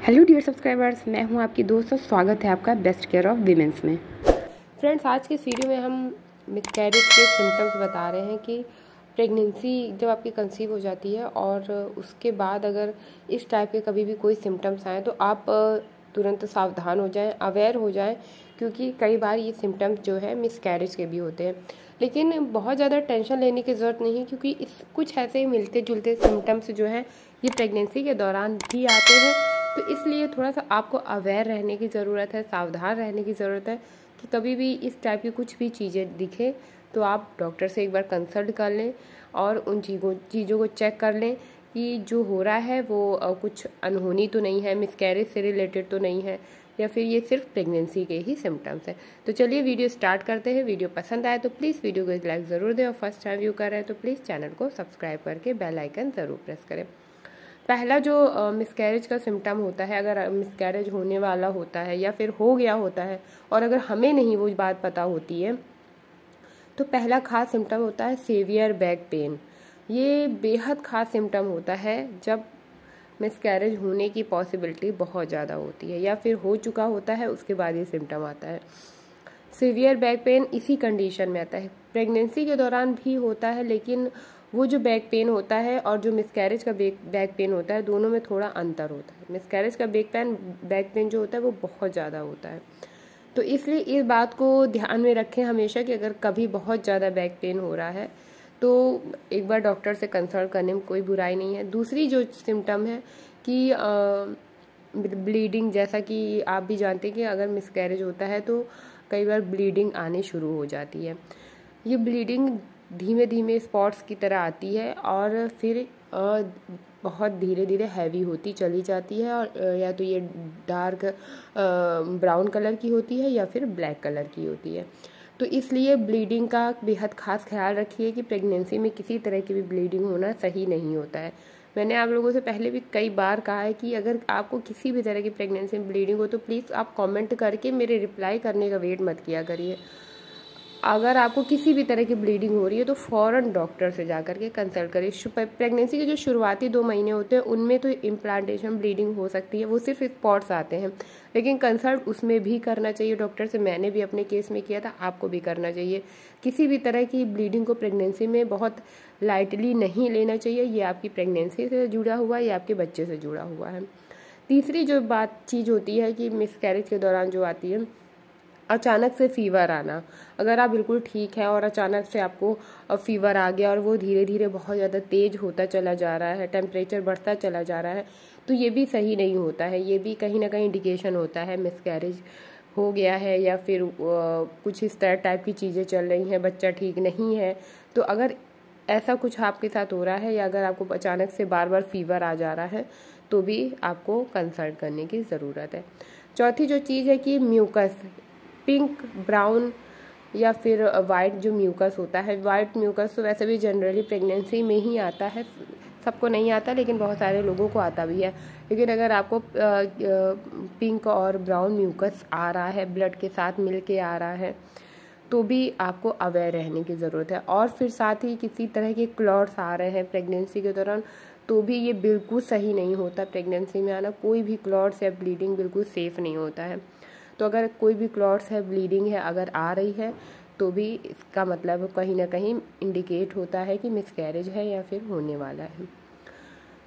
Hello dear subscribers, मैं हूं आपकी दोस्त और स्वागत है आपका बेस्ट केयर ऑफ वीमेंस में। फ्रेंड्स, आज के इस वीडियो में हम मिसकैरेज के सिम्टम्स बता रहे हैं कि प्रेगनेंसी जब आपकी कंसीव हो जाती है और उसके बाद अगर इस टाइप के कभी भी कोई सिम्टम्स आए तो आप तुरंत सावधान हो जाएं, अवेयर हो जाएं, क्योंकि कई बार ये सिम्टम्स जो है मिसकैरेज के भी होते हैं। लेकिन बहुत ज़्यादा टेंशन लेने की ज़रूरत नहीं है, क्योंकि इस कुछ ऐसे मिलते जुलते सिम्टम्स जो हैं ये प्रेगनेंसी के दौरान भी आते हैं। तो इसलिए थोड़ा सा आपको अवेयर रहने की ज़रूरत है, सावधान रहने की ज़रूरत है कि कभी भी इस टाइप की कुछ भी चीज़ें दिखे तो आप डॉक्टर से एक बार कंसल्ट कर लें और उन चीज़ों को चेक कर लें कि जो हो रहा है वो कुछ अनहोनी तो नहीं है, मिसकैरेज से रिलेटेड तो नहीं है, या फिर ये सिर्फ प्रेगनेंसी के ही सिम्टम्स हैं। तो चलिए वीडियो स्टार्ट करते हैं। वीडियो पसंद आए तो प्लीज़ वीडियो को एक लाइक ज़रूर दें और फर्स्ट टाइम व्यू कर रहे हैं तो प्लीज़ चैनल को सब्सक्राइब करके बेल आइकन ज़रूर प्रेस करें। पहला जो मिसकैरेज का सिम्टम होता है, अगर मिसकैरेज होने वाला होता है या फिर हो गया होता है और अगर हमें नहीं वो बात पता होती है, तो पहला खास सिम्टम होता है सीवियर बैक पेन। ये बेहद खास सिम्टम होता है जब मिसकैरेज होने की पॉसिबिलिटी बहुत ज़्यादा होती है या फिर हो चुका होता है, उसके बाद ये सिम्टम आता है। सीवियर बैक पेन इसी कंडीशन में आता है, प्रेगनेंसी के दौरान भी होता है, लेकिन वो जो बैक पेन होता है और जो मिसकैरेज का बैक पेन होता है, दोनों में थोड़ा अंतर होता है। मिसकैरेज का बैक पेन जो होता है वो बहुत ज़्यादा होता है। तो इसलिए इस बात को ध्यान में रखें हमेशा कि अगर कभी बहुत ज़्यादा बैक पेन हो रहा है तो एक बार डॉक्टर से कंसल्ट करने में कोई बुराई नहीं है। दूसरी जो सिम्टम है कि ब्लीडिंग, जैसा कि आप भी जानते हैं कि अगर मिसकैरेज होता है तो कई बार ब्लीडिंग आनी शुरू हो जाती है। ये ब्लीडिंग धीमे धीमे स्पॉट्स की तरह आती है और फिर बहुत धीरे धीरे हैवी होती चली जाती है, और या तो ये डार्क ब्राउन कलर की होती है या फिर ब्लैक कलर की होती है। तो इसलिए ब्लीडिंग का बेहद खास ख्याल रखिए कि प्रेगनेंसी में किसी तरह की भी ब्लीडिंग होना सही नहीं होता है। मैंने आप लोगों से पहले भी कई बार कहा है कि अगर आपको किसी भी तरह की प्रेगनेंसी में ब्लीडिंग हो तो प्लीज़ आप कमेंट करके मेरे रिप्लाई करने का वेट मत किया करिए। अगर आपको किसी भी तरह की ब्लीडिंग हो रही है तो फ़ौरन डॉक्टर से जाकर के कंसल्ट करिए। प्रेगनेंसी के जो शुरुआती 2 महीने होते हैं उनमें तो इम्प्लांटेशन ब्लीडिंग हो सकती है, वो सिर्फ स्पॉट्स आते हैं, लेकिन कंसल्ट उसमें भी करना चाहिए डॉक्टर से। मैंने भी अपने केस में किया था, आपको भी करना चाहिए। किसी भी तरह की ब्लीडिंग को प्रेगनेंसी में बहुत लाइटली नहीं लेना चाहिए। ये आपकी प्रेगनेंसी से जुड़ा हुआ है या आपके बच्चे से जुड़ा हुआ है। तीसरी जो चीज़ होती है कि मिसकैरेज के दौरान जो आती है, अचानक से फीवर आना। अगर आप बिल्कुल ठीक है और अचानक से आपको फीवर आ गया और वो धीरे धीरे बहुत ज़्यादा तेज होता चला जा रहा है, टेम्परेचर बढ़ता चला जा रहा है, तो ये भी सही नहीं होता है। ये भी कहीं ना कहीं इंडिकेशन होता है मिसकैरेज हो गया है, या फिर कुछ इस तरह टाइप की चीज़ें चल रही हैं, बच्चा ठीक नहीं है। तो अगर ऐसा कुछ आपके साथ हो रहा है या अगर आपको अचानक से बार बार फीवर आ जा रहा है तो भी आपको कंसल्ट करने की ज़रूरत है। चौथी जो चीज़ है कि म्यूकस, पिंक, ब्राउन या फिर वाइट जो म्यूकस होता है, वाइट म्यूकस तो वैसे भी जनरली प्रेगनेंसी में ही आता है, सबको नहीं आता लेकिन बहुत सारे लोगों को आता भी है। लेकिन अगर आपको पिंक और ब्राउन म्यूकस आ रहा है, ब्लड के साथ मिल के आ रहा है, तो भी आपको अवेयर रहने की ज़रूरत है। और फिर साथ ही किसी तरह के क्लॉट्स आ रहे हैं प्रेगनेंसी के दौरान, तो भी ये बिल्कुल सही नहीं होता। प्रेगनेंसी में आना कोई भी क्लॉट्स या ब्लीडिंग बिल्कुल सेफ़ नहीं होता है। तो अगर कोई भी क्लॉट्स है, ब्लीडिंग है अगर आ रही है, तो भी इसका मतलब कहीं ना कहीं इंडिकेट होता है कि मिसकैरेज है या फिर होने वाला है।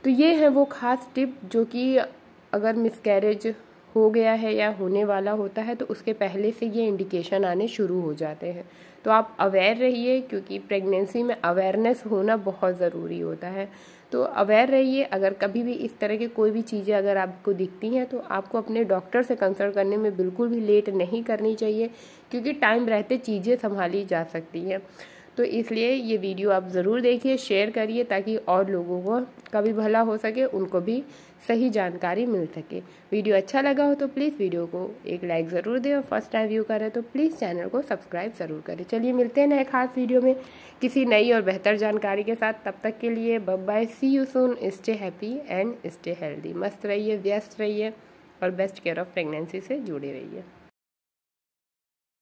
तो ये है वो खास टिप जो कि अगर मिसकैरेज हो गया है या होने वाला होता है तो उसके पहले से ये इंडिकेशन आने शुरू हो जाते हैं। तो आप अवेयर रहिए, क्योंकि प्रेगनेंसी में अवेयरनेस होना बहुत ज़रूरी होता है। तो अवेयर रहिए। अगर कभी भी इस तरह की कोई भी चीज़ें अगर आपको दिखती हैं तो आपको अपने डॉक्टर से कंसल्ट करने में बिल्कुल भी लेट नहीं करनी चाहिए, क्योंकि टाइम रहते चीज़ें संभाली जा सकती हैं। तो इसलिए ये वीडियो आप ज़रूर देखिए, शेयर करिए, ताकि और लोगों को का भी भला हो सके, उनको भी सही जानकारी मिल सके। वीडियो अच्छा लगा हो तो प्लीज़ वीडियो को एक लाइक ज़रूर दें और फर्स्ट टाइम व्यू करें तो प्लीज़ चैनल को सब्सक्राइब ज़रूर करें। चलिए मिलते हैं नए खास वीडियो में किसी नई और बेहतर जानकारी के साथ। तब तक के लिए bye bye, see you soon, stay happy and stay healthy. मस्त रहिए, व्यस्त रहिए और बेस्ट केयर ऑफ प्रेगनेंसी से जुड़े रहिए।